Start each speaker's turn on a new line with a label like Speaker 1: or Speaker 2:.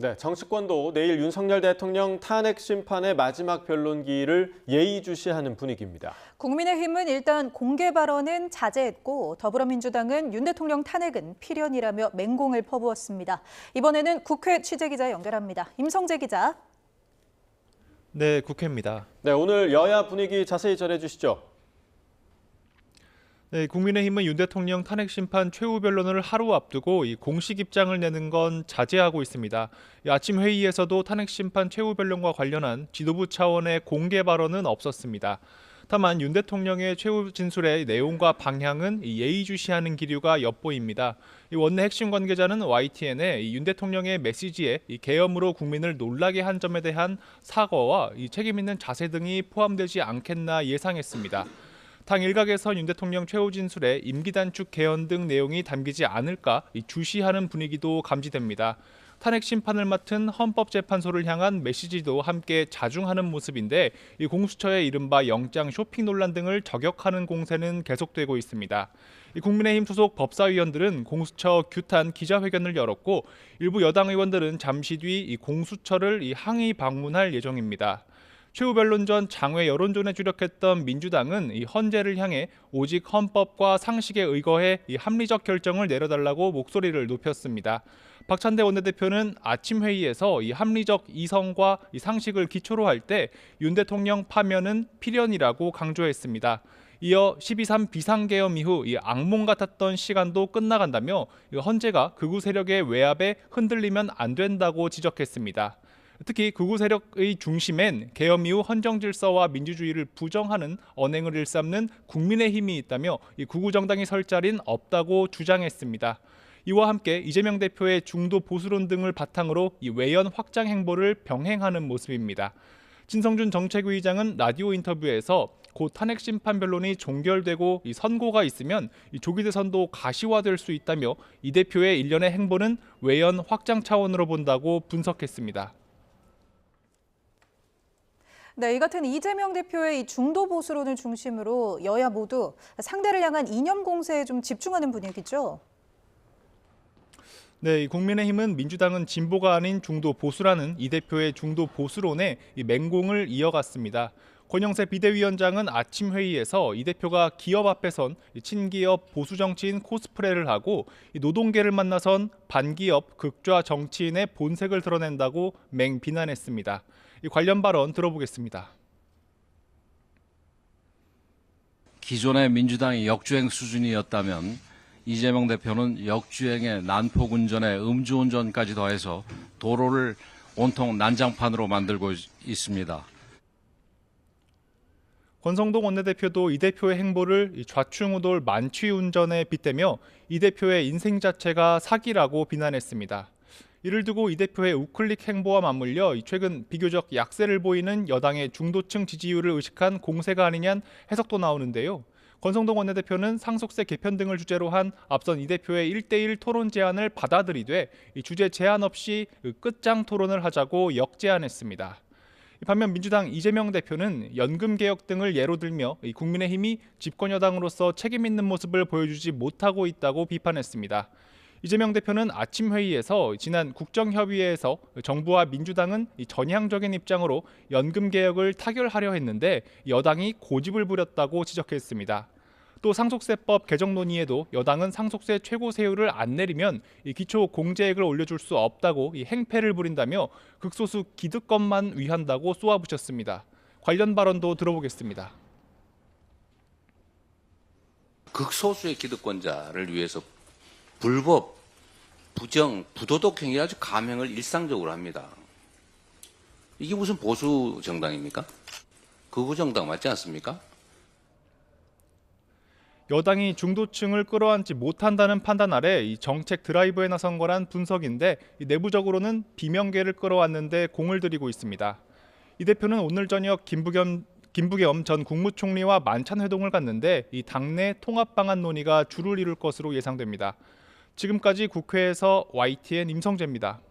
Speaker 1: 네, 정치권도 내일 윤석열 대통령 탄핵 심판의 마지막 변론기를 예의주시하는 분위기입니다.
Speaker 2: 국민의힘은 일단 공개 발언은 자제했고 더불어민주당은 윤 대통령 탄핵은 필연이라며 맹공을 퍼부었습니다. 이번에는 국회 취재기자 연결합니다. 임성재 기자.
Speaker 3: 네, 국회입니다.
Speaker 1: 네, 오늘 여야 분위기 자세히 전해주시죠.
Speaker 3: 네, 국민의힘은 윤 대통령 탄핵 심판 최후 변론을 하루 앞두고 이 공식 입장을 내는 건 자제하고 있습니다. 아침 회의에서도 탄핵 심판 최후 변론과 관련한 지도부 차원의 공개 발언은 없었습니다. 다만 윤 대통령의 최후 진술의 내용과 방향은 예의주시하는 기류가 엿보입니다. 원내 핵심 관계자는 YTN에 윤 대통령의 메시지에 계엄으로 국민을 놀라게 한 점에 대한 사과와 책임 있는 자세 등이 포함되지 않겠나 예상했습니다. 당 일각에서 윤 대통령 최후 진술에 임기 단축 개헌 등 내용이 담기지 않을까 주시하는 분위기도 감지됩니다. 탄핵 심판을 맡은 헌법재판소를 향한 메시지도 함께 자중하는 모습인데 이 공수처의 이른바 영장 쇼핑 논란 등을 저격하는 공세는 계속되고 있습니다. 국민의힘 소속 법사위원들은 공수처 규탄 기자회견을 열었고 일부 여당 의원들은 잠시 뒤 이 공수처를 항의 방문할 예정입니다. 최후 변론 전 장외 여론전에 주력했던 민주당은 이 헌재를 향해 오직 헌법과 상식에 의거해 이 합리적 결정을 내려달라고 목소리를 높였습니다. 박찬대 원내대표는 아침 회의에서 이 합리적 이성과 이 상식을 기초로 할 때 윤 대통령 파면은 필연이라고 강조했습니다. 이어 12.3 비상계엄 이후 이 악몽 같았던 시간도 끝나간다며 헌재가 극우 세력의 외압에 흔들리면 안 된다고 지적했습니다. 특히 극우 세력의 중심엔 계엄 이후 헌정 질서와 민주주의를 부정하는 언행을 일삼는 국민의힘이 있다며 이 극우 정당이 설 자리는 없다고 주장했습니다. 이와 함께 이재명 대표의 중도 보수론 등을 바탕으로 이 외연 확장 행보를 병행하는 모습입니다. 진성준 정책위의장은 라디오 인터뷰에서 곧 탄핵 심판 변론이 종결되고 이 선고가 있으면 이 조기 대선도 가시화될 수 있다며 이 대표의 일련의 행보는 외연 확장 차원으로 본다고 분석했습니다.
Speaker 2: 네, 이 같은 이재명 대표의 이 중도 보수론을 중심으로 여야 모두 상대를 향한 이념 공세에 좀 집중하는 분위기죠.
Speaker 3: 네, 국민의힘은 민주당은 진보가 아닌 중도 보수라는 이 대표의 중도 보수론에 이 맹공을 이어갔습니다. 권영세 비대위원장은 아침 회의에서 이 대표가 기업 앞에선 친기업 보수 정치인 코스프레를 하고 노동계를 만나선 반기업 극좌 정치인의 본색을 드러낸다고 맹비난했습니다. 이 관련 발언 들어보겠습니다.
Speaker 4: 기존의 민주당이 역주행 수준이었다면 이재명 대표는 역주행의 난폭운전에 음주운전까지 더해서 도로를 온통 난장판으로 만들고 있습니다.
Speaker 3: 권성동 원내대표도 이 대표의 행보를 좌충우돌 만취운전에 빗대며 이 대표의 인생 자체가 사기라고 비난했습니다. 이를 두고 이 대표의 우클릭 행보와 맞물려 최근 비교적 약세를 보이는 여당의 중도층 지지율을 의식한 공세가 아니냐는 해석도 나오는데요. 권성동 원내대표는 상속세 개편 등을 주제로 한 앞선 이 대표의 1대1 토론 제안을 받아들이되 이 주제 제한 없이 끝장 토론을 하자고 역제안했습니다. 반면 민주당 이재명 대표는 연금 개혁 등을 예로 들며 국민의힘이 집권 여당으로서 책임 있는 모습을 보여주지 못하고 있다고 비판했습니다. 이재명 대표는 아침 회의에서 지난 국정협의회에서 정부와 민주당은 전향적인 입장으로 연금 개혁을 타결하려 했는데 여당이 고집을 부렸다고 지적했습니다. 또 상속세법 개정 논의에도 여당은 상속세 최고세율을 안 내리면 기초 공제액을 올려줄 수 없다고 행패를 부린다며 극소수 기득권만 위한다고 쏘아붙였습니다. 관련 발언도 들어보겠습니다.
Speaker 5: 극소수의 기득권자를 위해서 불법, 부정, 부도덕 행위 아주 감행을 일상적으로 합니다. 이게 무슨 보수 정당입니까? 극우 정당 맞지 않습니까?
Speaker 3: 여당이 중도층을 끌어안지 못한다는 판단 아래 이 정책 드라이브에 나선 거란 분석인데 내부적으로는 비명계를 끌어왔는데 공을 들이고 있습니다. 이 대표는 오늘 저녁 김부겸 전 국무총리와 만찬 회동을 갖는데 이 당내 통합 방안 논의가 주를 이룰 것으로 예상됩니다. 지금까지 국회에서 YTN 임성재입니다.